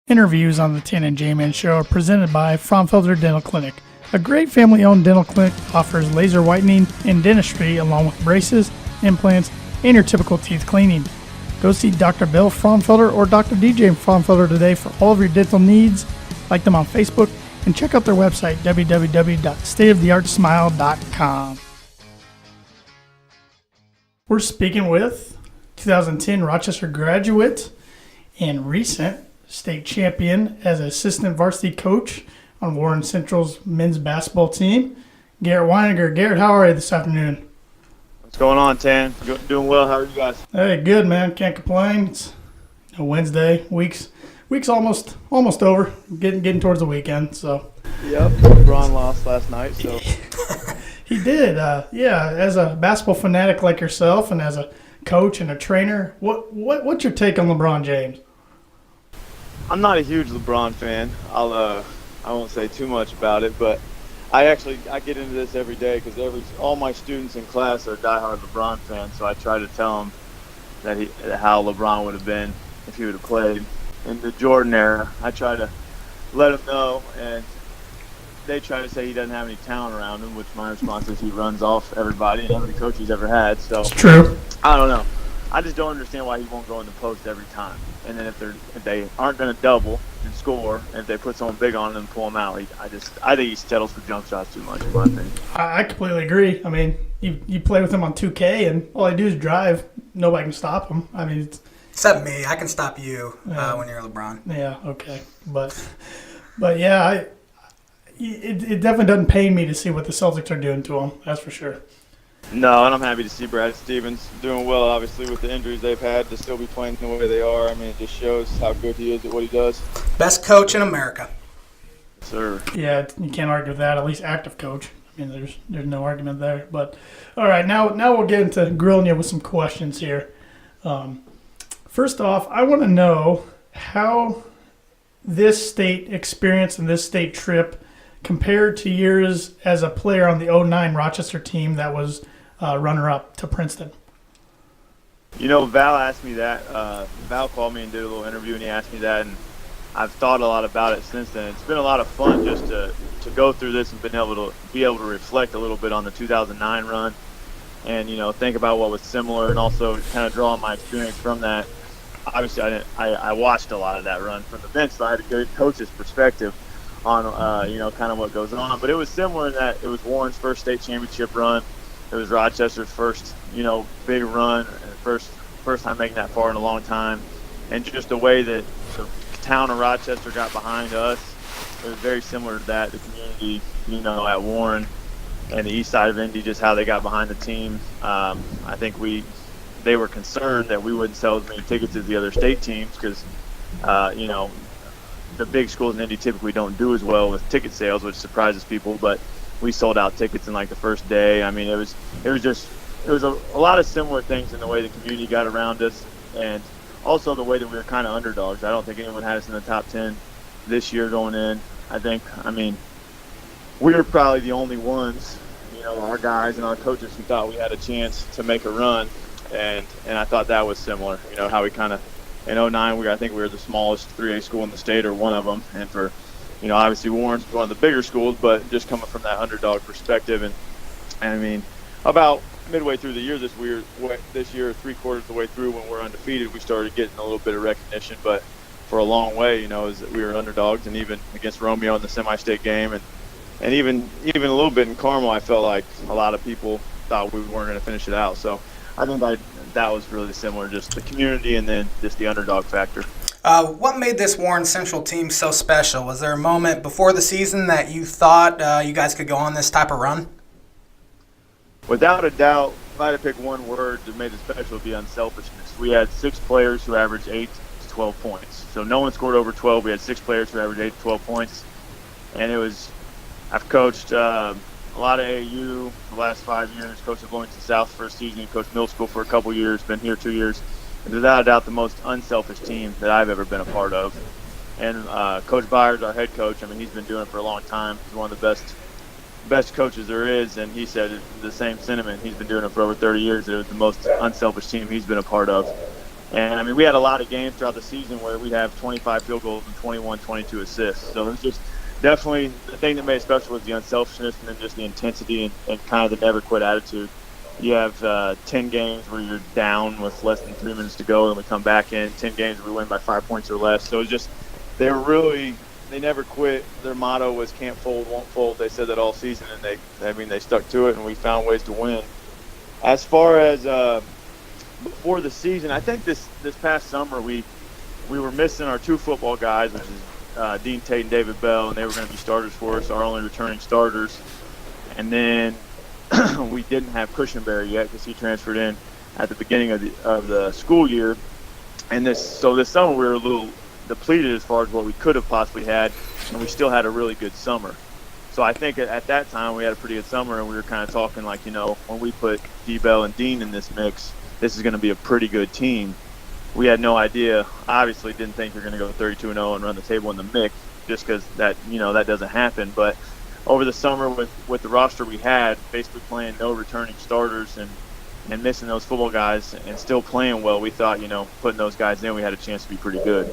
Interviews on the Tan and J-Man Show are presented by Fraunfelder Dental Clinic. A great family-owned dental clinic offers laser whitening and dentistry along with braces, implants, and your typical teeth cleaning. Go see Dr. Bill Fraunfelder or Dr. DJ Fraunfelder today for all of your dental needs. Like them on Facebook and check out their website, www.stateoftheartsmile.com. We're speaking with 2010 Rochester graduate and recent state champion as assistant varsity coach on Warren Central's men's basketball team, Garrett Winegar. Garrett, how are you this afternoon? What's going on, Tan? Doing well. How are you guys? Hey, good, man. Can't complain. It's Wednesday. Week's almost over. Getting towards the weekend. So. Yep. LeBron lost last night, so. He did. Yeah. As a basketball fanatic like yourself, and as a coach and a trainer, what's your take on LeBron James? I'm not a huge LeBron fan. I won't say too much about it, but I get into this every day because all my students in class are diehard LeBron fans. So I try to tell them how LeBron would have been if he would have played in the Jordan era. I try to let them know, and they try to say he doesn't have any talent around him, which my response is he runs off everybody and every coach he's ever had. So it's true. I don't know. I just don't understand why he won't go in the post every time. And then if they aren't going to double and score, and if they put someone big on him and pull him out, I think he settles for jump shots too much, in my opinion. I completely agree. I mean, you play with him on 2K, and all I do is drive. Nobody can stop him. I mean, except me. I can stop you when you're LeBron. Yeah, okay. But yeah, it definitely doesn't pain me to see what the Celtics are doing to him. That's for sure. No, and I'm happy to see Brad Stevens doing well, obviously, with the injuries they've had, to still be playing the way they are. I mean, it just shows how good he is at what he does. Best coach in America. Yes, sir. Yeah, you can't argue with that, at least active coach. I mean, there's no argument there. But, all right, now we'll get into grilling you with some questions here. First off, I want to know how this state experience and this state trip compared to yours as a player on the 09 Rochester team that was runner-up to Princeton. You know, Val asked me that. Val called me and did a little interview, and he asked me that, and I've thought a lot about it since then. It's been a lot of fun just to go through this and be able to reflect a little bit on the 2009 run and, you know, think about what was similar and also kind of draw on my experience from that. Obviously, I watched a lot of that run from the bench, so I had a good coach's perspective on, you know, kind of what goes on. But it was similar in that it was Warren's first state championship run. It was Rochester's first, you know, big run, and first time making that far in a long time. And just the way that the town of Rochester got behind us, it was very similar to that. The community, you know, at Warren and the east side of Indy, just how they got behind the team. I think they were concerned that we wouldn't sell as many tickets as the other state teams because, you know, the big schools in Indy typically don't do as well with ticket sales, which surprises people, but we sold out tickets in like the first day. I mean, it was a lot of similar things in the way the community got around us, and also the way that we were kind of underdogs. I don't think anyone had us in the top 10 this year going in. I mean, we were probably the only ones, you know, our guys and our coaches who thought we had a chance to make a run, and I thought that was similar. You know, how we kind of in 09, I think we were the smallest 3A school in the state, or one of them, and for, you know, obviously Warren's one of the bigger schools, but just coming from that underdog perspective. And I mean, about midway through the year this year, 3/4 of the way through when we're undefeated, we started getting a little bit of recognition. But for a long way, you know, is that we were underdogs, and even against Romeo in the semi-state game, and even a little bit in Carmel, I felt like a lot of people thought we weren't going to finish it out. So I think that was really similar, just the community and then just the underdog factor. What made this Warren Central team so special? Was there a moment before the season that you thought you guys could go on this type of run? Without a doubt, if I had to pick one word that made it special, it would be unselfishness. We had 6 players who averaged 8 to 12 points. So no one scored over 12. We had 6 players who averaged 8 to 12 points. And I've coached a lot of AAU the last 5 years, coached at Bloomington South first season, coached middle school for a couple years, been here 2 years. And without a doubt, the most unselfish team that I've ever been a part of. And Coach Byers, our head coach, I mean, he's been doing it for a long time. He's one of the best coaches there is, and he said the same sentiment. He's been doing it for over 30 years. It was the most unselfish team he's been a part of. And, I mean, we had a lot of games throughout the season where we'd have 25 field goals and 21, 22 assists. So it was just definitely the thing that made it special was the unselfishness and then just the intensity and kind of the never-quit attitude. You have 10 games where you're down with less than 3 minutes to go, and we come back in. 10 games where we win by 5 points or less. So it was just they never quit. Their motto was "Can't fold, won't fold." They said that all season, and they stuck to it, and we found ways to win. As far as before the season, I think this past summer we were missing our 2 football guys, which is Dean Tate and David Bell, and they were going to be starters for us, our only returning starters. And then we didn't have Cushenberry yet because he transferred in at the beginning of the school year. And this summer we were a little depleted as far as what we could have possibly had, and we still had a really good summer. So I think at that time we had a pretty good summer, and we were kind of talking like, when we put D-Bell and Dean in this mix, this is going to be a pretty good team. We had no idea. Obviously didn't think we were going to go 32-0 and run the table in the mix just because that doesn't happen. But over the summer with the roster we had, basically playing no returning starters and missing those football guys and still playing well, we thought, putting those guys in, we had a chance to be pretty good.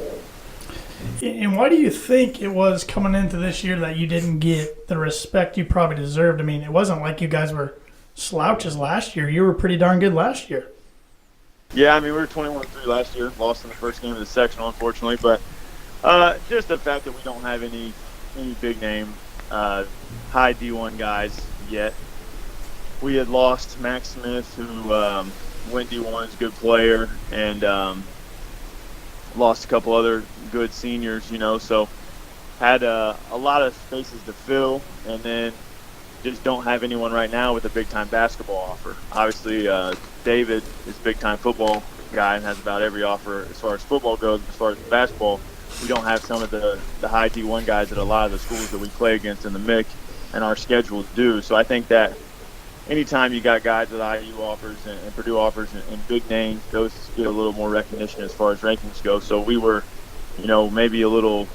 And why do you think it was coming into this year that you didn't get the respect you probably deserved? I mean, it wasn't like you guys were slouches last year. You were pretty darn good last year. Yeah, I mean, we were 21-3 last year, lost in the first game of the sectional, unfortunately. But just the fact that we don't have any big name high D1 guys yet. We had lost Max Smith, who went D1, is a good player, and lost a couple other good seniors, so had a lot of spaces to fill, and then just don't have anyone right now with a big-time basketball offer. Obviously, David is a big-time football guy and has about every offer as far as football goes. As far as basketball, we don't have some of the high D1 guys at a lot of the schools that we play against in the MIC, and our schedules do. So I think that anytime you got guys with IU offers and Purdue offers and big names, those get a little more recognition as far as rankings go. So we were, maybe a little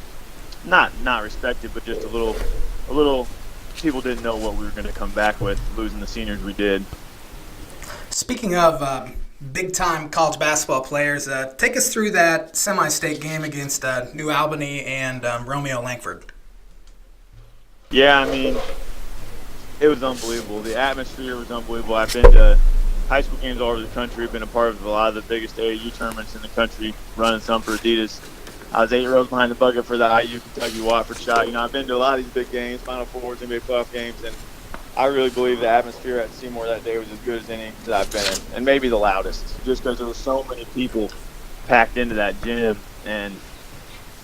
not respected, but just a little people didn't know what we were going to come back with, losing the seniors we did. Speaking of big-time college basketball players, take us through that semi-state game against New Albany and Romeo Langford. Yeah, I mean, it was unbelievable. The atmosphere was unbelievable. I've been to high school games all over the country. I've been a part of a lot of the biggest AAU tournaments in the country, running some for Adidas. I was 8 rows behind the bucket for the IU Kentucky Watford shot. I've been to a lot of these big games, Final Fours, NBA playoff games, and I really believe the atmosphere at Seymour that day was as good as any that I've been in, and maybe the loudest, just because there were so many people packed into that gym. And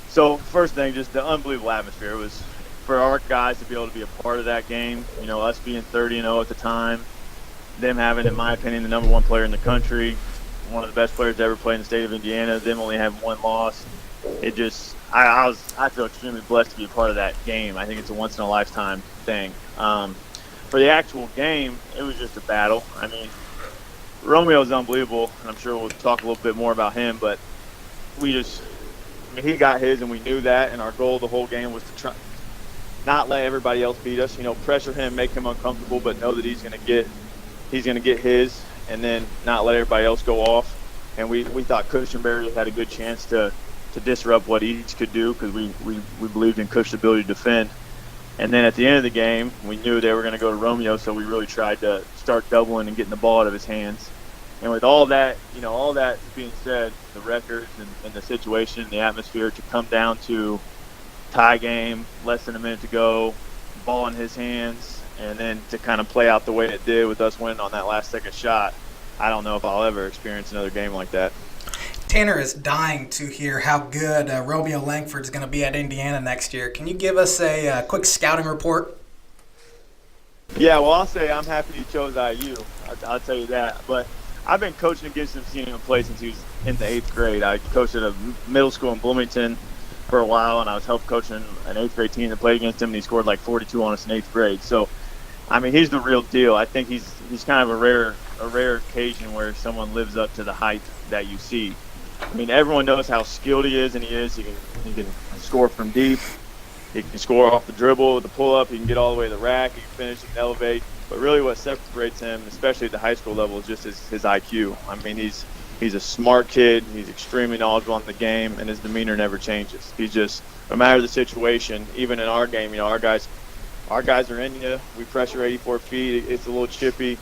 so, first thing, just the unbelievable atmosphere. It was for our guys to be able to be a part of that game, us being 30-0 at the time, them having, in my opinion, the number 1 player in the country, one of the best players to ever play in the state of Indiana, them only having 1 loss. It just, I feel extremely blessed to be a part of that game. I think it's a once-in-a-lifetime thing. For the actual game, it was just a battle. I mean, Romeo's unbelievable, and I'm sure we'll talk a little bit more about him, but he got his, and we knew that, and our goal the whole game was to try not let everybody else beat us, pressure him, make him uncomfortable, but know that he's going to get his, and then not let everybody else go off. And we thought Cushenberry had a good chance to disrupt what each could do, because we believed in Cush's ability to defend. And then at the end of the game, we knew they were going to go to Romeo, so we really tried to start doubling and getting the ball out of his hands. And with all that, all that being said, the records and the situation, the atmosphere, to come down to tie game, less than a minute to go, ball in his hands, and then to kind of play out the way it did with us winning on that last second shot, I don't know if I'll ever experience another game like that. Tanner is dying to hear how good Romeo Langford's going to be at Indiana next year. Can you give us a quick scouting report? Yeah, well, I'll say I'm happy he chose IU. I'll tell you that. But I've been coaching against him, seeing him play since he was in the 8th grade. I coached at a middle school in Bloomington for a while, and I was help coaching an 8th grade team that played against him, and he scored like 42 on us in 8th grade. So, I mean, he's the real deal. I think he's kind of a rare occasion where someone lives up to the hype that you see. I mean, everyone knows how skilled he is, and he is. He can score from deep. He can score off the dribble, the pull-up. He can get all the way to the rack. He can finish. He can elevate. But really what separates him, especially at the high school level, is just his IQ. I mean, he's He's a smart kid. He's extremely knowledgeable on the game, and his demeanor never changes. He's just, no matter the situation, even in our game, our guys are in you. We pressure 84 feet. It's a little chippy.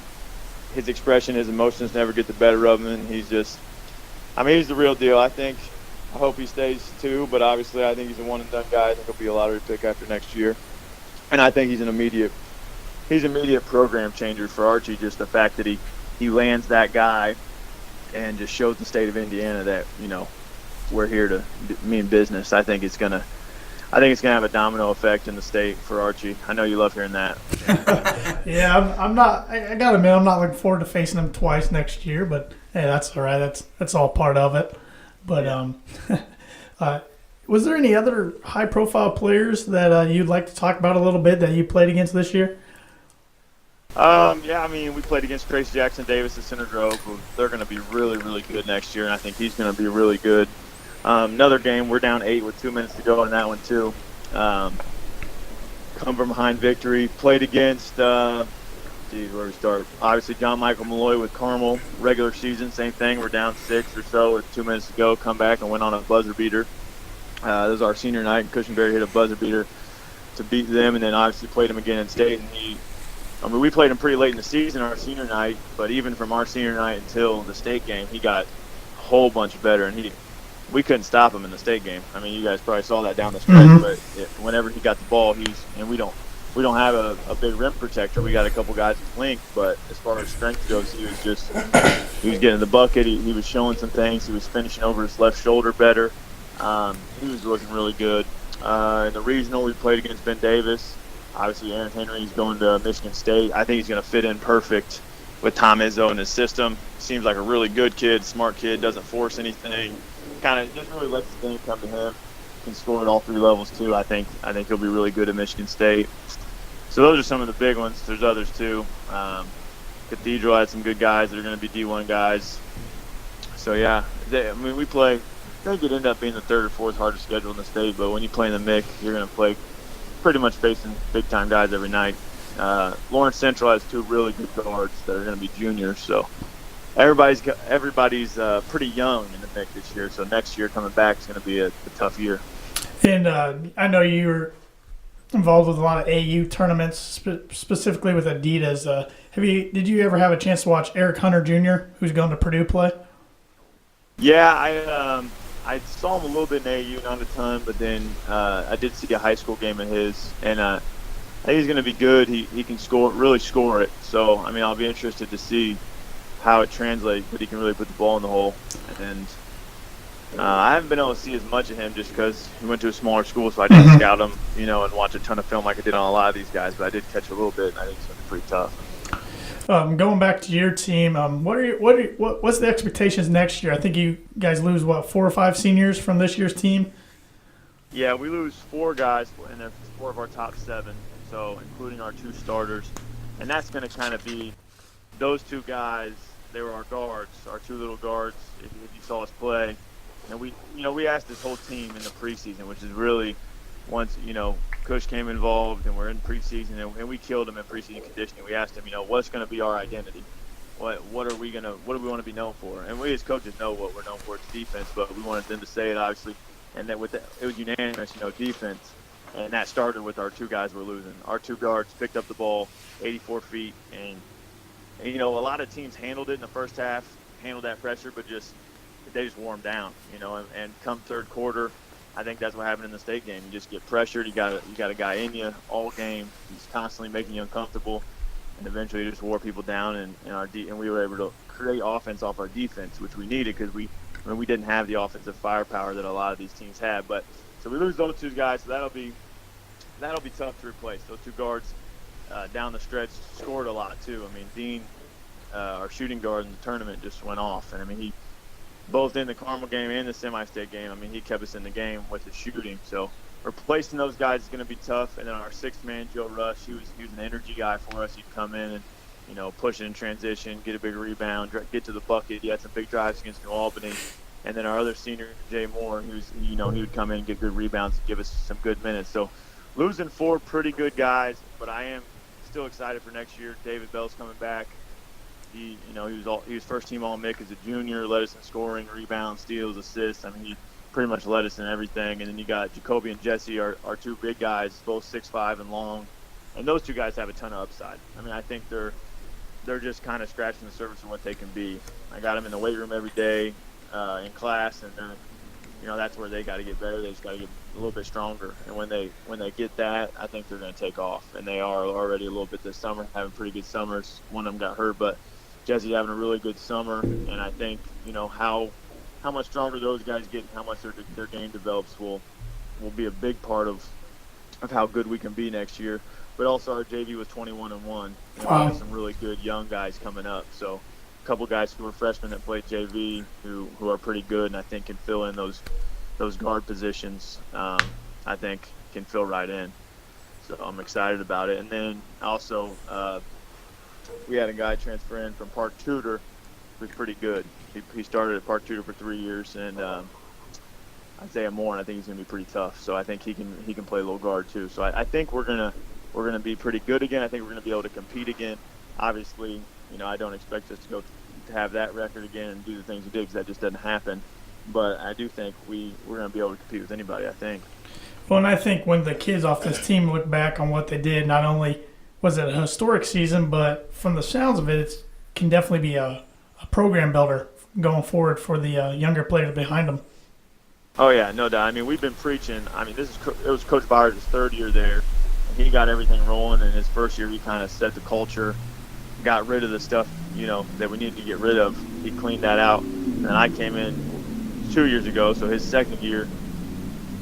His expression, his emotions never get the better of him, and he's just, he's the real deal. I hope he stays too, but obviously I think he's a one-and-done guy. I think he'll be a lottery pick after next year. And I think he's an immediate program changer for Archie, just the fact that he lands that guy and just shows the state of Indiana that, we're here to mean business. I think it's gonna have a domino effect in the state for Archie. I know you love hearing that. Yeah, I'm not. I gotta admit, I'm not looking forward to facing him twice next year. But hey, that's all right. That's all part of it. But was there any other high-profile players that you'd like to talk about a little bit that you played against this year? We played against Trace Jackson Davis at Center Grove. They're going to be really, really good next year, and I think he's going to be really good. Another game, we're down 8 with 2 minutes to go in that one too. Come from behind victory. Played against, where we start? Obviously, John Michael Malloy with Carmel. Regular season, same thing. We're down 6 or so with 2 minutes to go. Come back and went on a buzzer beater. This was our senior night, and Cushionberry hit a buzzer beater to beat them, and then obviously played him again in state. And we played him pretty late in the season, our senior night, but even from our senior night until the state game, he got a whole bunch better, and we couldn't stop him in the state game. You guys probably saw that down the stretch, but whenever he got the ball, we don't have a big rim protector. We got a couple guys with length, but as far as strength goes, he was getting the bucket. He was showing some things. He was finishing over his left shoulder better. He was looking really good. In the regional, we played against Ben Davis. Obviously, Aaron Henry's going to Michigan State. I think he's going to fit in perfect with Tom Izzo in his system. Seems like a really good kid, smart kid, doesn't force anything. Kind of just really lets the game come to him. Can score at all 3 levels too. I think he'll be really good at Michigan State. So those are some of the big ones. There's others too. Cathedral had some good guys that are going to be D1 guys. So yeah, we play. I think it ended up being the 3rd or 4th hardest schedule in the state, but when you play in the MIC, you're going to play pretty much facing big-time guys every night. Lawrence Central has 2 really good guards that are going to be juniors, so everybody's pretty young in the MIC this year. So next year coming back is going to be a tough year. And I know you were involved with a lot of AU tournaments, specifically with Adidas. Did you ever have a chance to watch Eric Hunter Jr., who's going to Purdue play? Yeah, I saw him a little bit in AU, not a ton, but then I did see a high school game of his, and I think he's going to be good. He can really score it. So, I'll be interested to see how it translates, but he can really put the ball in the hole. And I haven't been able to see as much of him just because he went to a smaller school, so I didn't scout him, and watch a ton of film like I did on a lot of these guys, but I did catch a little bit, and I think it's going to be pretty tough. Going back to your team, what's the expectations next year? I think you guys lose 4 or 5 seniors from this year's team. Yeah, we lose 4 guys, and they're 4 of our top 7, so including our 2 starters, and that's going to kind of be those 2 guys. They were our guards, our 2 little guards. If you saw us play, and we asked this whole team in the preseason, which is really once Cush came involved and we're in preseason and we killed him in preseason conditioning. We asked him, what's going to be our identity? What do we want to be known for? And we as coaches know what we're known for. It's defense, but we wanted them to say it obviously. And then it was unanimous, defense. And that started with our 2 guys we're losing. Our 2 guards picked up the ball 84 feet, and a lot of teams handled it in the first half, handled that pressure, but they just wore them down, and come 3rd quarter, I think that's what happened in the state game. You just get pressured. You got a guy in you all game. He's constantly making you uncomfortable, and eventually just wore people down. And we were able to create offense off our defense, which we needed because we didn't have the offensive firepower that a lot of these teams had. But so we lose those 2 guys, so that'll be tough to replace. Those 2 guards down the stretch scored a lot too. Dean, our shooting guard in the tournament, just went off, and he. Both in the Carmel game and the semi-state game, he kept us in the game with his shooting. So replacing those guys is going to be tough. And then our 6th man, Joe Rush, he was an energy guy for us. He'd come in and push it in transition, get a big rebound, get to the bucket. He had some big drives against New Albany. And then our other senior, Jay Moore, he would come in and get good rebounds and give us some good minutes. So losing 4 pretty good guys, but I am still excited for next year. David Bell's coming back. He was first team All-MIC as a junior, led us in scoring, rebounds, steals, assists. I mean, he pretty much led us in everything. And then you got Jacoby and Jesse, our two big guys, both 6'5" and long. And those two guys have a ton of upside. I mean, I think they're just kind of scratching the surface of what they can be. I got them in the weight room every day in class, and that's where they got to get better. They just got to get a little bit stronger. And when they get that, I think they're going to take off. And they are already a little bit this summer, having pretty good summers. One of them got hurt, but Jesse's having a really good summer. And I think how much stronger those guys get and how much their game develops will be a big part of how good we can be next year. But also our JV was 21-1. Wow. We have some really good young guys coming up. So a couple guys who were freshmen that played JV who are pretty good and I think can fill in those guard positions. I think can fill right in. So I'm excited about it. And then also we had a guy transfer in from Park Tudor who's pretty good. He started at Park Tudor for 3 years, and Isaiah Moore, and I think he's going to be pretty tough. So I think he can play a little guard too. So I think we're gonna be pretty good again. I think we're gonna be able to compete again. Obviously, I don't expect us to have that record again and do the things we did because that just doesn't happen. But I do think we're gonna be able to compete with anybody. I think. Well, and I think when the kids off this team look back on what they did, not only was it a historic season, but from the sounds of it, it can definitely be a program builder going forward for the younger players behind them. Oh yeah, no doubt. I mean, we've been preaching. I mean, it was Coach Byers' third year there. He got everything rolling. In his first year, he kind of set the culture, got rid of the stuff, that we needed to get rid of. He cleaned that out. And I came in 2 years ago, so his second year,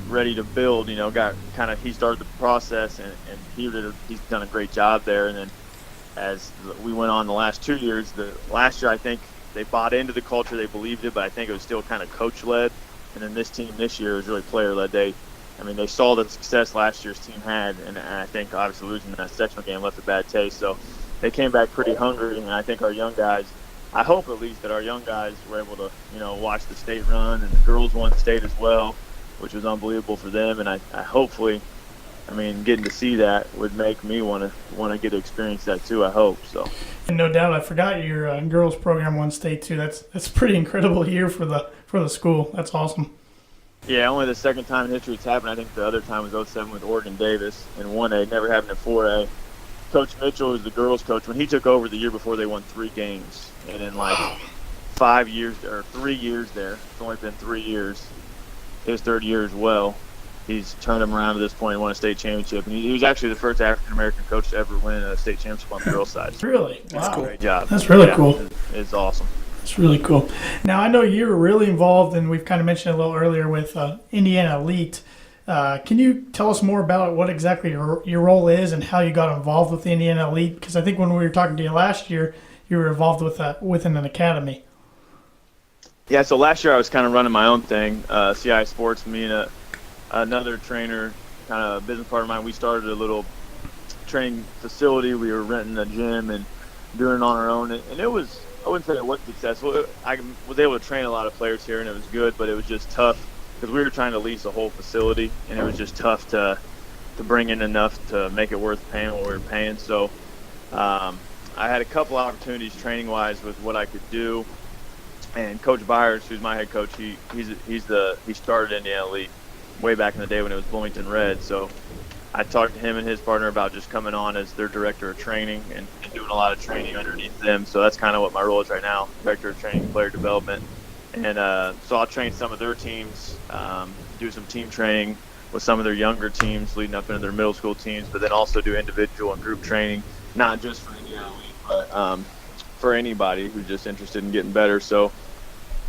ready to build, he started the process, and he's done a great job there. And then as we went on the last 2 years, last year I think they bought into the culture, they believed it, but I think it was still kind of coach-led. And then this team this year is really player-led. They saw the success last year's team had, and I think obviously losing that sectional game left a bad taste. So they came back pretty hungry, and I think our young guys, I hope at least that our young guys were able to, watch the state run, and the girls won state as well, which was unbelievable for them. And I hopefully, getting to see that would make me want to get to experience that too. I hope so. And no doubt, I forgot your girls program won state too. That's a pretty incredible year for the school. That's awesome. Yeah, only the second time in history it's happened. I think the other time was 2007 with Oregon Davis in 1A. Never happened in 4A. Coach Mitchell was the girls' coach. When he took over the year before, they won 3 games. And in 5 years or 3 years there, it's only been 3 years, his third year as well, he's turned them around to this point and won a state championship. And he was actually the first African-American coach to ever win a state championship on the girls' side. Really? That's wow. cool. Great job. That's really cool. It's awesome. That's really cool. Now, I know you were really involved, and we've kind of mentioned it a little earlier with Indiana Elite. Can you tell us more about what exactly your role is and how you got involved with the Indiana Elite? Because I think when we were talking to you last year, you were involved within an academy. Yeah, so last year I was kind of running my own thing, CI Sports. Me and another trainer, kind of a business partner of mine, we started a little training facility. We were renting a gym and doing it on our own. And it was, I wouldn't say it was successful. I was able to train a lot of players here, and it was good, but it was just tough because we were trying to lease a whole facility, and it was just tough to bring in enough to make it worth paying what we were paying. So I had a couple opportunities training-wise with what I could do. And Coach Byers, who's my head coach, he started Indiana Elite way back in the day when it was Bloomington Red. So I talked to him and his partner about just coming on as their director of training and doing a lot of training underneath them. So that's kind of what my role is right now, director of training and player development. And so I'll train some of their teams, do some team training with some of their younger teams leading up into their middle school teams, but then also do individual and group training, not just for Indiana Elite, but for anybody who's just interested in getting better. So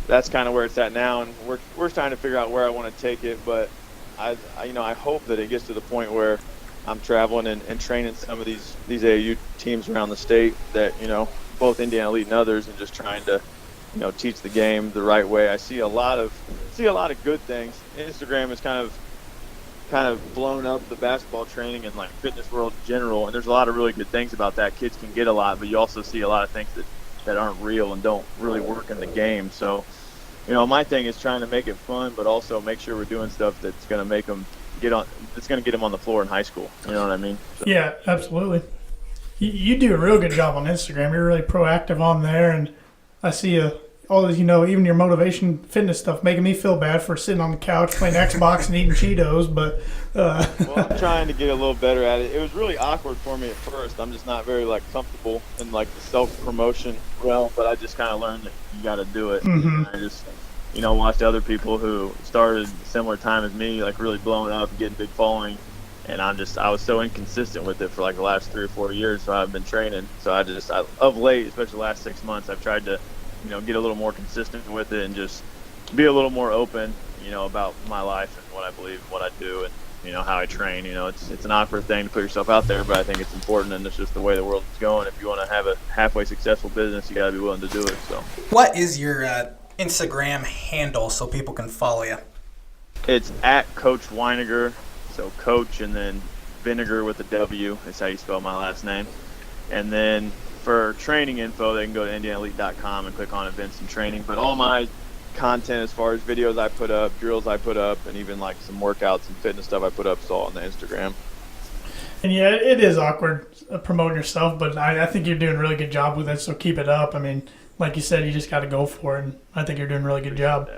that's kind of where it's at now, and we're trying to figure out where I want to take it. But I hope that it gets to the point where I'm traveling and training some of these AAU teams around the state that, both Indiana Elite and others, and just trying to, teach the game the right way. I see a lot of good things. Instagram has kind of blown up the basketball training and fitness world in general, and there's a lot of really good things about that. Kids can get a lot, but you also see a lot of things that aren't real and don't really work in the game. So, my thing is trying to make it fun, but also make sure we're doing stuff that's going to make them that's going to get them on the floor in high school. You know what I mean? So. Yeah, absolutely. You do a real good job on Instagram. You're really proactive on there, and I see all these, even your motivation fitness stuff, making me feel bad for sitting on the couch playing Xbox and eating Cheetos. But well, I'm trying to get a little better at it. It was really awkward for me at first. I'm just not very comfortable in the self-promotion realm, but I just kind of learned that you got to do it. Mm-hmm. I just watched other people who started a similar time as me, really blowing up, getting big following. And I was so inconsistent with it for the last 3 or 4 years. So I've been training. So of late, especially the last 6 months, I've tried to, get a little more consistent with it and just be a little more open, about my life and what I believe, and what I do, and how I train. It's an awkward thing to put yourself out there, but I think it's important, and it's just the way the world is going. If you want to have a halfway successful business, you got to be willing to do it. So, what is your Instagram handle so people can follow you? It's at Coach Winegar. So Coach and then Vinegar with a W is how you spell my last name. And then for training info, they can go to IndianaElite.com and click on events and training. But all my content as far as videos I put up, drills I put up, and even some workouts and fitness stuff I put up is all on the Instagram. And yeah, it is awkward promoting yourself, but I think you're doing a really good job with it, so keep it up. I mean, like you said, you just got to go for it, and I think you're doing a really good job.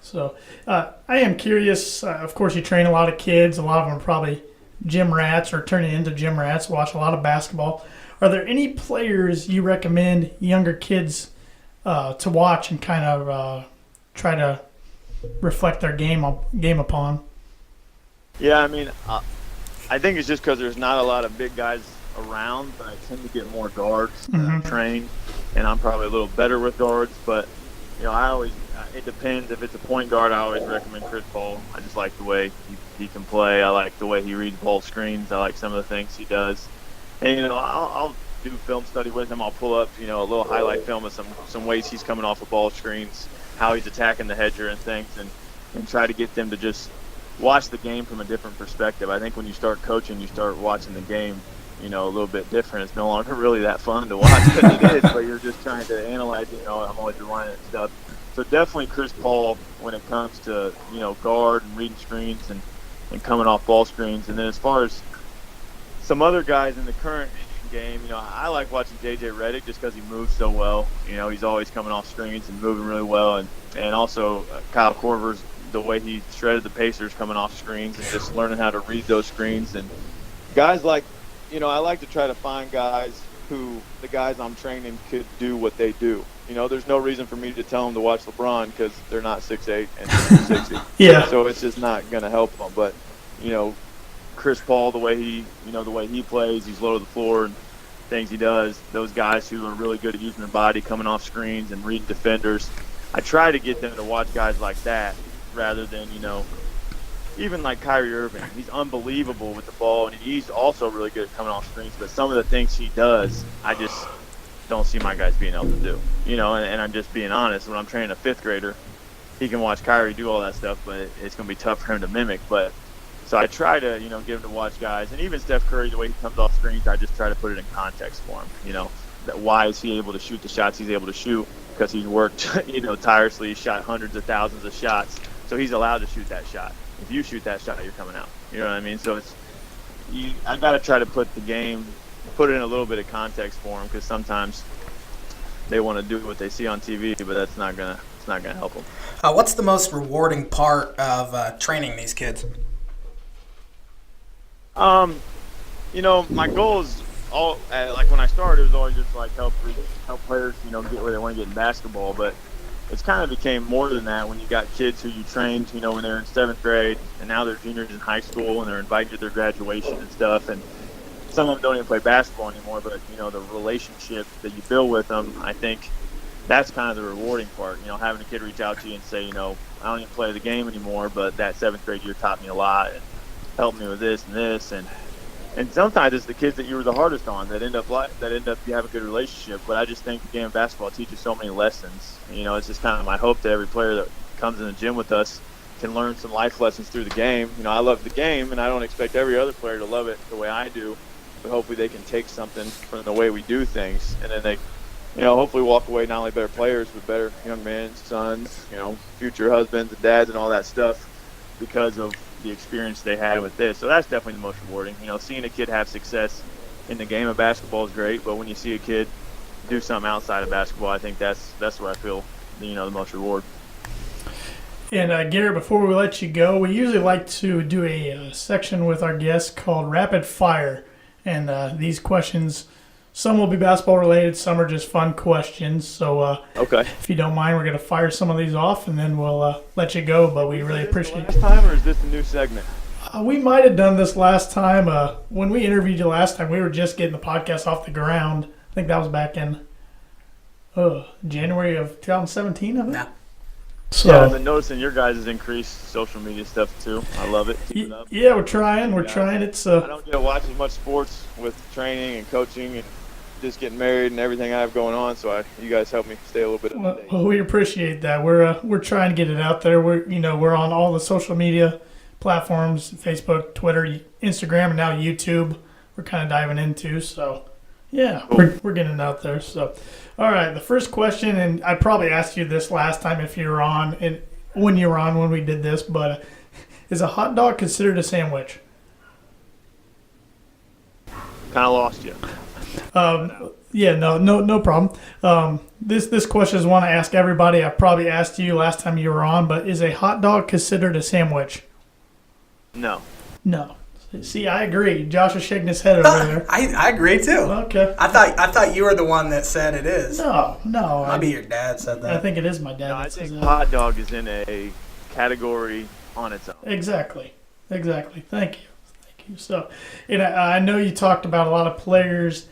So I am curious, of course you train a lot of kids, a lot of them are probably gym rats or turning into gym rats, watch a lot of basketball. Are there any players you recommend younger kids to watch and kind of try to reflect their game upon? Yeah, I mean, I think it's just because there's not a lot of big guys around, but I tend to get more guards trained, and I'm probably a little better with guards, but it depends. If it's a point guard, I always recommend Chris Paul. I just like the way he can play. I like the way he reads ball screens. I like some of the things he does. And, I'll do film study with him. I'll pull up, a little highlight film of some ways he's coming off of ball screens, how he's attacking the hedger and things, and try to get them to just watch the game from a different perspective. I think when you start coaching, you start watching the game, a little bit different. It's no longer really that fun to watch, but it is, but you're just trying to analyze it. I'm always relying on stuff. So definitely Chris Paul when it comes to, guard and reading screens and coming off ball screens. And then as far as some other guys in the current game, I like watching J.J. Redick just because he moves so well. He's always coming off screens and moving really well. And also Kyle Korver's, the way he shredded the Pacers coming off screens and just learning how to read those screens. And guys I like to try to find guys who the guys I'm training could do what they do. There's no reason for me to tell them to watch LeBron because they're not 6'8" and 260. Yeah. So it's just not going to help them. But, Chris Paul, the way he plays, he's low to the floor and things he does, those guys who are really good at using their body, coming off screens and reading defenders, I try to get them to watch guys like that rather than, even like Kyrie Irving. He's unbelievable with the ball, and he's also really good at coming off screens. But some of the things he does, I just don't see my guys being able to do. And I'm just being honest. When I'm training a fifth grader, he can watch Kyrie do all that stuff, but it's going to be tough for him to mimic. But so I try to, get him to watch guys, and even Steph Curry, the way he comes off screens, I just try to put it in context for him. That why is he able to shoot the shots he's able to shoot? Because he's worked, tirelessly, shot hundreds of thousands of shots, so he's allowed to shoot that shot. If you shoot that shot, you're coming out. You know what I mean? So I got to try to put the game, put it in a little bit of context for them, because sometimes they want to do what they see on TV, but it's not gonna help them. What's the most rewarding part of training these kids? My goal is when I started, it was always just help players, get where they want to get in basketball, but it's kind of became more than that when you got kids who you trained, when they're in 7th grade, and now they're juniors in high school, and they're invited to their graduation and stuff, and some of them don't even play basketball anymore, but, the relationship that you build with them, I think that's kind of the rewarding part, having a kid reach out to you and say, I don't even play the game anymore, but that 7th grade year taught me a lot and helped me with this and this, and sometimes it's the kids that you were the hardest on that end up you have a good relationship. But I just think the game of basketball teaches so many lessons. It's just kind of my hope that every player that comes in the gym with us can learn some life lessons through the game. I love the game, and I don't expect every other player to love it the way I do. But hopefully they can take something from the way we do things, and then they, hopefully walk away not only better players, but better young men, sons, future husbands and dads and all that stuff because of the experience they had with this. So that's definitely the most rewarding. Seeing a kid have success in the game of basketball is great, but when you see a kid do something outside of basketball, I think that's where I feel, the most reward. And Garrett, before we let you go, we usually like to do a section with our guests called Rapid Fire. And these questions, some will be basketball related, some are just fun questions. So Okay. if you don't mind, we're going to fire some of these off, and then we'll let you go. But we really appreciate it. Last time, or is this a new segment? We might have done this last time. When we interviewed you last time, we were just getting the podcast off the ground. I think that was back in January of 2017, I think. Yeah. So, yeah, I've been noticing your guys' increased social media stuff too. I love it. Keep it up. Yeah, we're trying. We're trying. It's I don't get to watch as much sports with training and coaching and just getting married and everything I have going on. So you guys help me stay a little bit up to date. Well, we appreciate that. We're trying to get it out there. We're on all the social media platforms: Facebook, Twitter, Instagram, and now YouTube. We're kind of diving into. So yeah, cool. we're getting it out there. So. All right, the first question, and I probably asked you this last time if you were on, and when you were on when we did this, but is a hot dog considered a sandwich? Kind of lost you. Yeah, no problem. This question is one I ask everybody. I probably asked you last time you were on, but is a hot dog considered a sandwich? No. No. See, I agree. Josh is shaking his head over there. I agree too. Okay. I thought you were the one that said it is. No. Maybe your dad said that. I think it is my dad. No, I that think says that. hot dog is in a category on its own. Exactly. Thank you. So, and I know you talked about a lot of players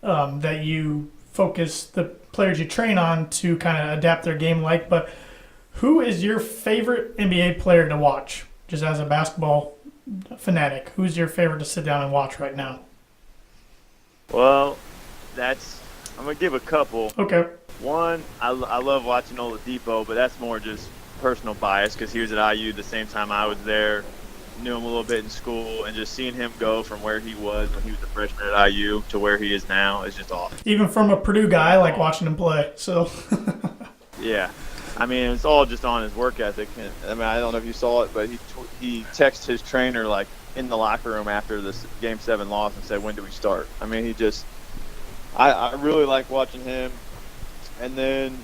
that you focus the players you train on to kind of adapt their game like, but who is your favorite NBA player to watch, just as a basketball fanatic? Who's your favorite to sit down and watch right now? Well, I'm going to give a couple. Okay. One, I love watching Oladipo, but that's more just personal bias because he was at IU the same time I was there. Knew him a little bit in school, and just seeing him go from where he was when he was a freshman at IU to where he is now is just awesome. Even from a Purdue guy, I like watching him play. So. Yeah. I mean, it's all just on his work ethic. I mean, I don't know if you saw it, but he texted his trainer like in the locker room after this Game 7 loss and said, "When do we start?" I mean, I really like watching him. And then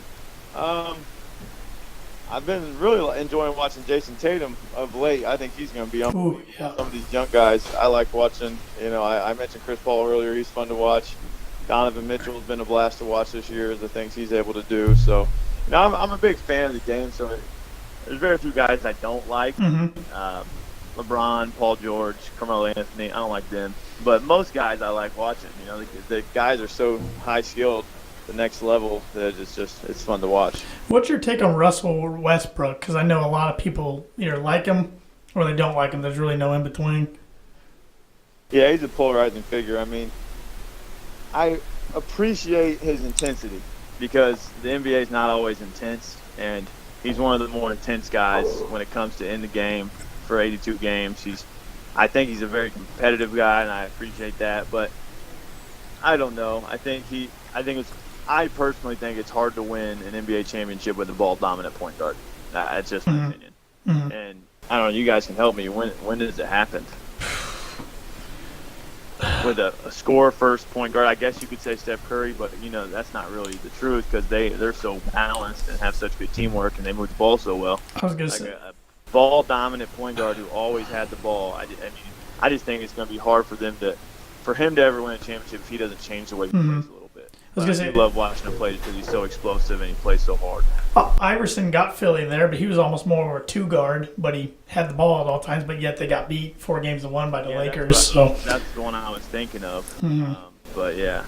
I've been really enjoying watching Jason Tatum of late. I think he's going to be unbelievable. Yeah. Some of these young guys I like watching. I mentioned Chris Paul earlier. He's fun to watch. Donovan Mitchell has been a blast to watch this year, the things he's able to do. So, I'm a big fan of the game. So there's very few guys I don't like. Mm-hmm. LeBron, Paul George, Carmelo Anthony. I don't like them. But most guys I like watching. The guys are so high-skilled. The next level that it's fun to watch. What's your take on Russell Westbrook? Because I know a lot of people either like him or they don't like him. There's really no in between. Yeah, he's a polarizing figure. I mean, I appreciate his intensity because the NBA is not always intense, and he's one of the more intense guys when it comes to end the game for 82 games. I think he's a very competitive guy, and I appreciate that. But I don't know. I personally think it's hard to win an NBA championship with a ball-dominant point guard. That's just my opinion. Mm-hmm. And I don't know. You guys can help me. When does it happen? With a score-first point guard, I guess you could say Steph Curry, but that's not really the truth because they're so balanced and have such good teamwork and they move the ball so well. I was going to say a ball-dominant point guard who always had the ball. I just think it's going to be hard for him to ever win a championship if he doesn't change the way he plays a little bit. I was going to say, I love watching him play because he's so explosive and he plays so hard. Iverson got Philly there, but he was almost more of a two guard, but he had the ball at all times, but yet they got beat 4 games to 1 by the Lakers. That's the one I was thinking of. Mm-hmm. But yeah.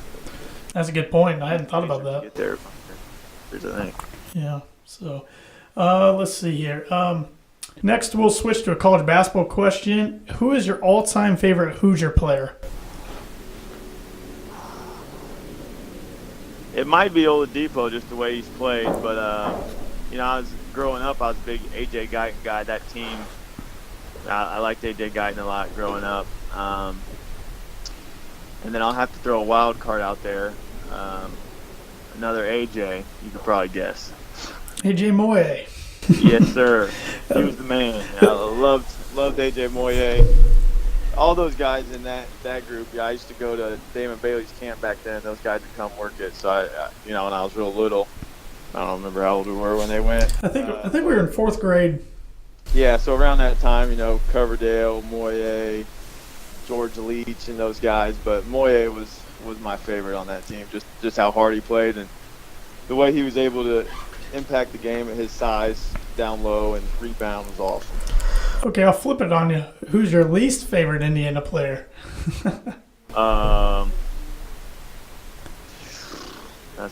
That's a good point. I hadn't thought about that. Get there. There's a thing. Yeah. So let's see here. Next, we'll switch to a college basketball question. Who is your all-time favorite Hoosier player? It might be Oladipo, just the way he's played, but I was growing up. I was a big AJ Guyton guy. That team, I liked AJ Guyton a lot growing up. And then I'll have to throw a wild card out there. Another AJ, you could probably guess. AJ Moye. Yes, sir. He was the man. I loved AJ Moye. all those guys in that group. Yeah, I used to go to Damon Bailey's camp back then. Those guys would come work it. So when I was real little, I don't remember how old we were when they went. I think we were in 4th grade. Yeah, so around that time, Coverdale, Moye, George Leach, and those guys. But Moye was my favorite on that team. Just how hard he played and the way he was able to impact the game at his size, down low, and rebound was awesome. Okay, I'll flip it on you. Who's your least favorite Indiana player? That's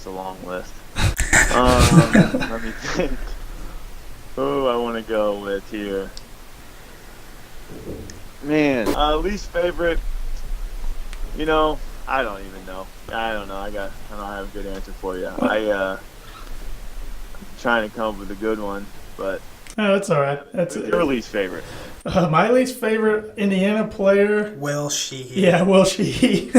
a long list. Let me think. Who I want to go with here? Man, least favorite. I don't even know. I don't know. I don't have a good answer for you. I'm trying to come up with a good one, but. Oh, that's all right. Who's your least favorite? My least favorite Indiana player. Will Sheehy. Yeah, Will Sheehy.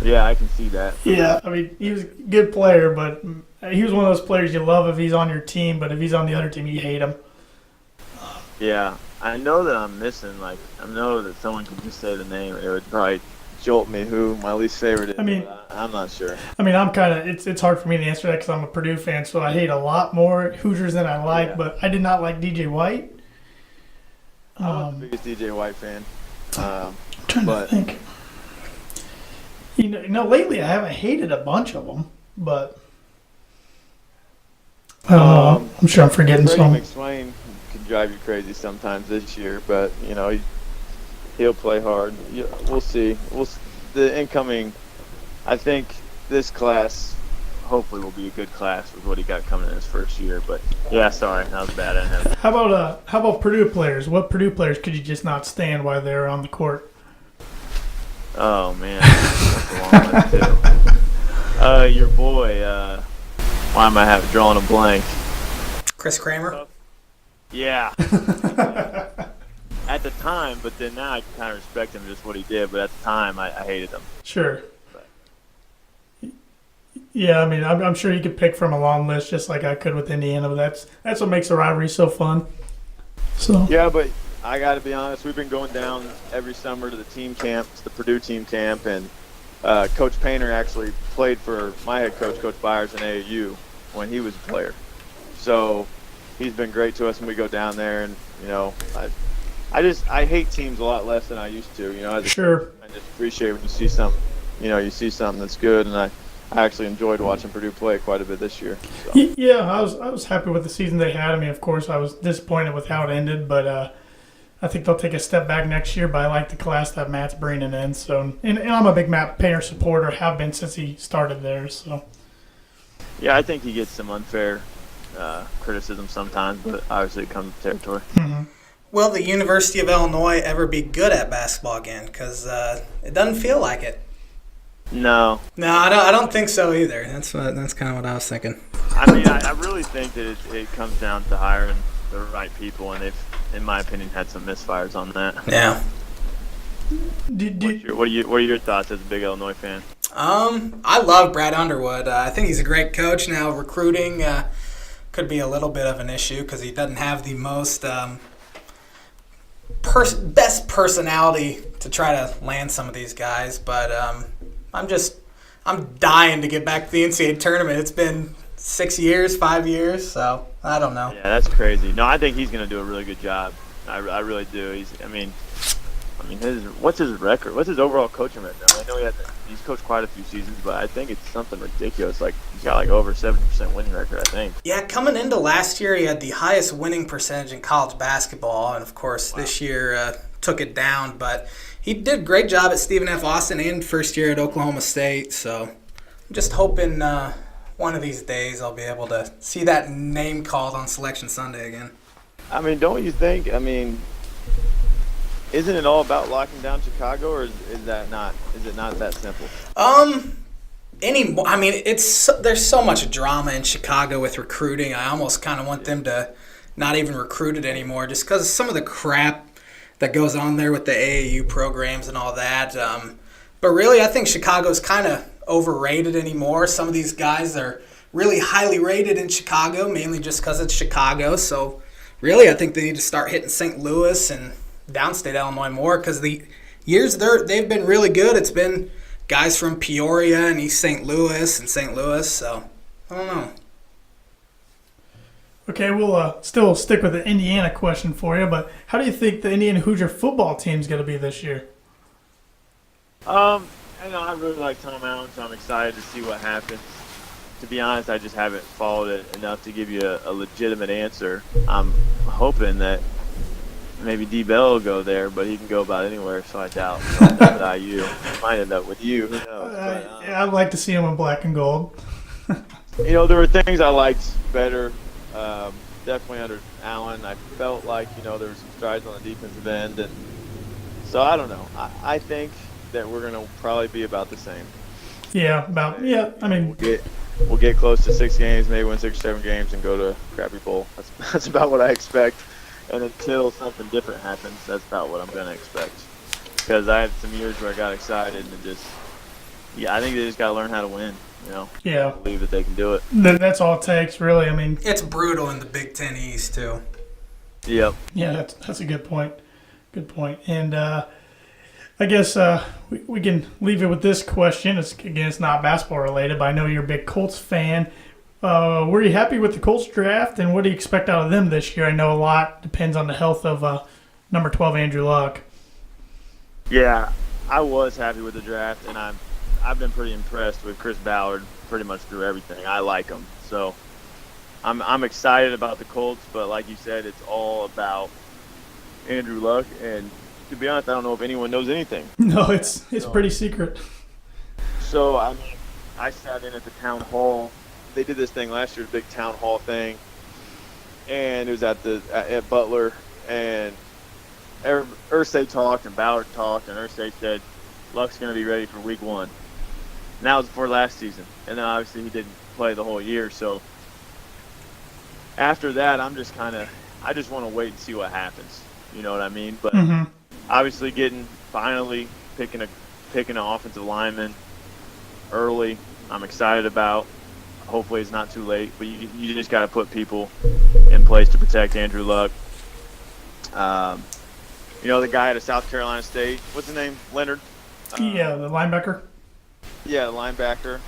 Yeah, I can see that. Yeah, I mean, he was a good player, but he was one of those players you love if he's on your team, but if he's on the other team, you hate him. Yeah, I know that I'm missing. I know that someone could just say the name. It would probably jolt me who my least favorite is. I mean, I'm not sure. I mean, I'm kind of it's hard for me to answer that because I'm a Purdue fan, so I hate a lot more Hoosiers than I like. Yeah. But I did not like DJ White. I'm the biggest DJ White fan. I'm trying to think. Lately I haven't hated a bunch of them, but I don't know. I'm sure I'm forgetting Brady some. McSwain can drive you crazy sometimes this year, but he'll play hard. We'll see. The incoming, I think this class hopefully will be a good class with what he got coming in his first year. But yeah, sorry, that was bad. I didn't have. How about Purdue players? What Purdue players could you just not stand while they're on the court? Oh man, that's a long list too. Your boy. Why am I drawing a blank? Chris Kramer. Yeah. At the time, but then now I kind of respect him just what he did. But at the time, I hated him. Sure. Yeah, I mean, I'm sure you could pick from a long list just like I could with Indiana, but that's what makes the rivalry so fun. So. Yeah, but I got to be honest. We've been going down every summer to the team camps, the Purdue team camp, and Coach Painter actually played for my head coach, Coach Byers, in AAU when he was a player. So he's been great to us when we go down there, and I hate teams a lot less than I used to. Sure. I just appreciate when you see something, you see something that's good, and I actually enjoyed watching Purdue play quite a bit this year. So. Yeah, I was happy with the season they had. I mean, of course, I was disappointed with how it ended, but I think they'll take a step back next year. But I like the class that Matt's bringing in. So, and I'm a big Matt Painter supporter, have been since he started there. So. Yeah, I think he gets some unfair criticism sometimes, but obviously it comes with territory. Mm-hmm. Will the University of Illinois ever be good at basketball again? Because it doesn't feel like it. No, I don't think so either. That's kind of what I was thinking. I mean, I really think that it comes down to hiring the right people, and they've, in my opinion, had some misfires on that. Yeah. What are your thoughts as a big Illinois fan? I love Brad Underwood. I think he's a great coach. Now recruiting could be a little bit of an issue because he doesn't have the most best personality to try to land some of these guys. But I'm dying to get back to the NCAA tournament. It's been 6 years, 5 years, so I don't know. Yeah, that's crazy. No, I think he's going to do a really good job. I really do. What's his record? What's his overall coaching record? I know he's coached quite a few seasons, but I think it's something ridiculous. Like he's got over 70% winning record, I think. Yeah, coming into last year, he had the highest winning percentage in college basketball, and of course this year took it down. But he did a great job at Stephen F. Austin and first year at Oklahoma State. So I'm just hoping one of these days I'll be able to see that name called on Selection Sunday again. I mean, don't you think? I mean, isn't it all about locking down Chicago, or is that not? Is it not that simple? Anymore. I mean, there's so much drama in Chicago with recruiting. I almost kind of want them to not even recruit it anymore, just because of some of the crap that goes on there with the AAU programs and all that. But really, I think Chicago's kind of overrated anymore. Some of these guys are really highly rated in Chicago, mainly just because it's Chicago. So really, I think they need to start hitting St. Louis and downstate Illinois more because the years they've been really good. It's been guys from Peoria and East St. Louis and St. Louis. So I don't know. Okay, we'll still stick with the Indiana question for you, but how do you think the Indiana Hoosier football team's going to be this year? I really like Tom Allen, so I'm excited to see what happens. To be honest, I just haven't followed it enough to give you a legitimate answer. I'm hoping that maybe D. Bell will go there, but he can go about anywhere, so I doubt he'll end up at IU. He might end up with you. Who knows? Yeah, I'd like to see him in black and gold. There were things I liked better. Definitely under Allen. I felt like, there were some strides on the defensive end. And so I don't know. I think that we're going to probably be about the same. We'll get close to 6 games, maybe win 6 or 7 games and go to Crappy Bowl. That's about what I expect. And until something different happens, that's about what I'm going to expect. Because I had some years where I got excited and I think they just got to learn how to win. Yeah. I believe that they can do it. That's all it takes, really. I mean, it's brutal in the Big Ten East too. Yep. Yeah, that's a good point. Good point. And I guess we can leave it with this question. It's not basketball related, but I know you're a big Colts fan. Were you happy with the Colts draft, and what do you expect out of them this year? I know a lot depends on the health of number 12 Andrew Luck. Yeah, I was happy with the draft, and I've been pretty impressed with Chris Ballard pretty much through everything. I like him. So I'm excited about the Colts, but like you said, it's all about Andrew Luck. And to be honest, I don't know if anyone knows anything. No, it's pretty secret. So, I sat in at the town hall. They did this thing last year, the big town hall thing. And it was at Butler. And Irsay talked and Ballard talked, and Irsay said, Luck's going to be ready for week 1. And that was before last season. And then obviously he didn't play the whole year. So after that, I just want to wait and see what happens. You know what I mean? But obviously finally picking an offensive lineman early, I'm excited about. Hopefully it's not too late. But you just got to put people in place to protect Andrew Luck. The guy out of South Carolina State, what's his name? Leonard? Yeah, the linebacker. Yeah, the linebacker.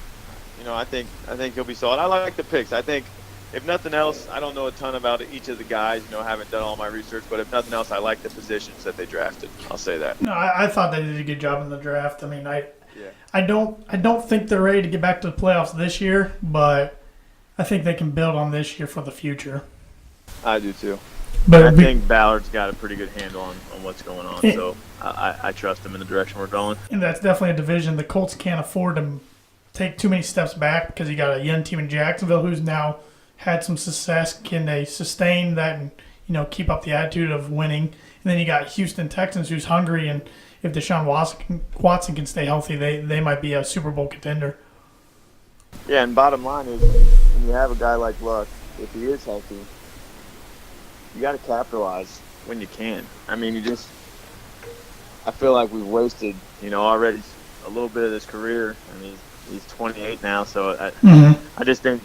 I think he'll be solid. I like the picks. I think, if nothing else, I don't know a ton about each of the guys. I haven't done all my research, but if nothing else, I like the positions that they drafted. I'll say that. No, I thought they did a good job in the draft. I mean, I don't think they're ready to get back to the playoffs this year, but I think they can build on this year for the future. I do too. But I think Ballard's got a pretty good handle on what's going on, so I trust him in the direction we're going. And that's definitely a division the Colts can't afford to take too many steps back because you got a young team in Jacksonville who's now had some success. Can they sustain that and keep up the attitude of winning? And then you got Houston Texans who's hungry, and if Deshaun Watson can stay healthy, they might be a Super Bowl contender. Yeah, and bottom line is when you have a guy like Luck, if he is healthy, you got to capitalize when you can. I mean, I feel like we've wasted, already a little bit of this career. I mean, he's 28 now, so I just think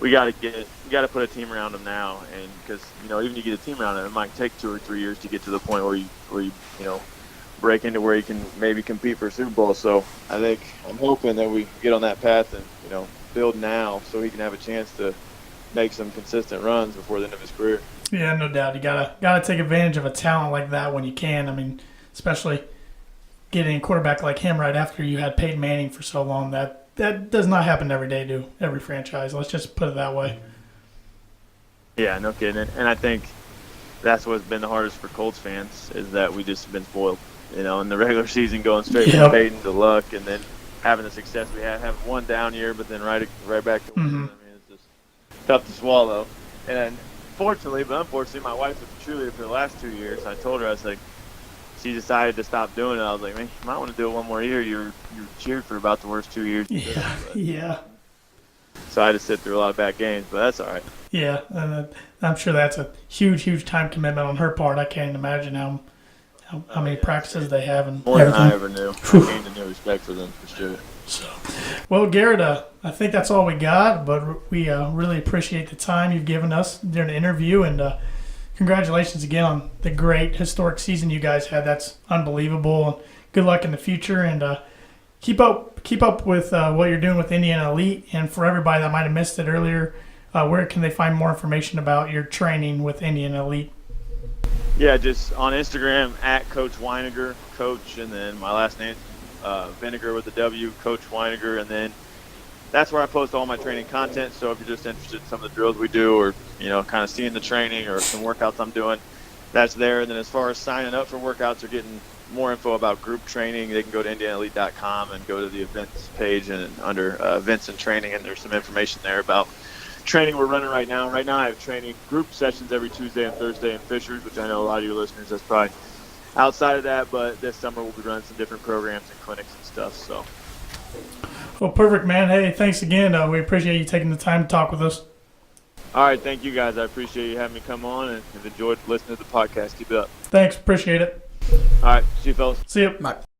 we got to put a team around him now, and because even you get a team around him, it might take 2 or 3 years to get to the point where you break into where you can maybe compete for a Super Bowl. So I'm hoping that we get on that path and build now so he can have a chance to make some consistent runs before the end of his career. Yeah, no doubt. You gotta take advantage of a talent like that when you can. I mean, especially getting a quarterback like him right after you had Peyton Manning for so long. That does not happen every day to every franchise. Let's just put it that way. Yeah, no kidding. And I think that's what's been the hardest for Colts fans is that we just been spoiled. In the regular season going straight from Peyton to Luck, and then having the success we had, having one down year, but then right back to winning. I mean, it's just tough to swallow. And unfortunately, my wife was a cheerleader for the last 2 years. I told her, I was like, she decided to stop doing it. I was like, man, you might want to do it one more year. You cheered for about the worst 2 years. Yeah. So I had to sit through a lot of bad games, but that's all right. Yeah, and I'm sure that's a huge time commitment on her part. I can't imagine how many practices they have and more everything. than I ever knew. I gained a new respect for them for sure. So, well, Garrett, I think that's all we got, but we really appreciate the time you've given us during the interview, and congratulations again on the great historic season you guys had. That's unbelievable. And good luck in the future, and keep up with what you're doing with Indiana Elite. And for everybody that might have missed it earlier, where can they find more information about your training with Indiana Elite? Yeah, just on Instagram at Coach Winegar, Coach, and then my last name, Vinegar with a W, Coach Winegar, and then that's where I post all my training content. So if you're just interested in some of the drills we do, or kind of seeing the training or some workouts I'm doing, that's there. And then as far as signing up for workouts or getting more info about group training, they can go to indianaelite.com and go to the events page, and under events and training, and there's some information there about training we're running right now. Right now I have training group sessions every Tuesday and Thursday in Fishers, which I know a lot of your listeners, that's probably outside of that, but this summer we'll be running some different programs and clinics and stuff. So. Well, perfect, man. Hey, thanks again. We appreciate you taking the time to talk with us. All right, thank you guys. I appreciate you having me come on, and have enjoyed listening to the podcast. Keep it up. Thanks, appreciate it. All right, see you fellas. See you. Bye.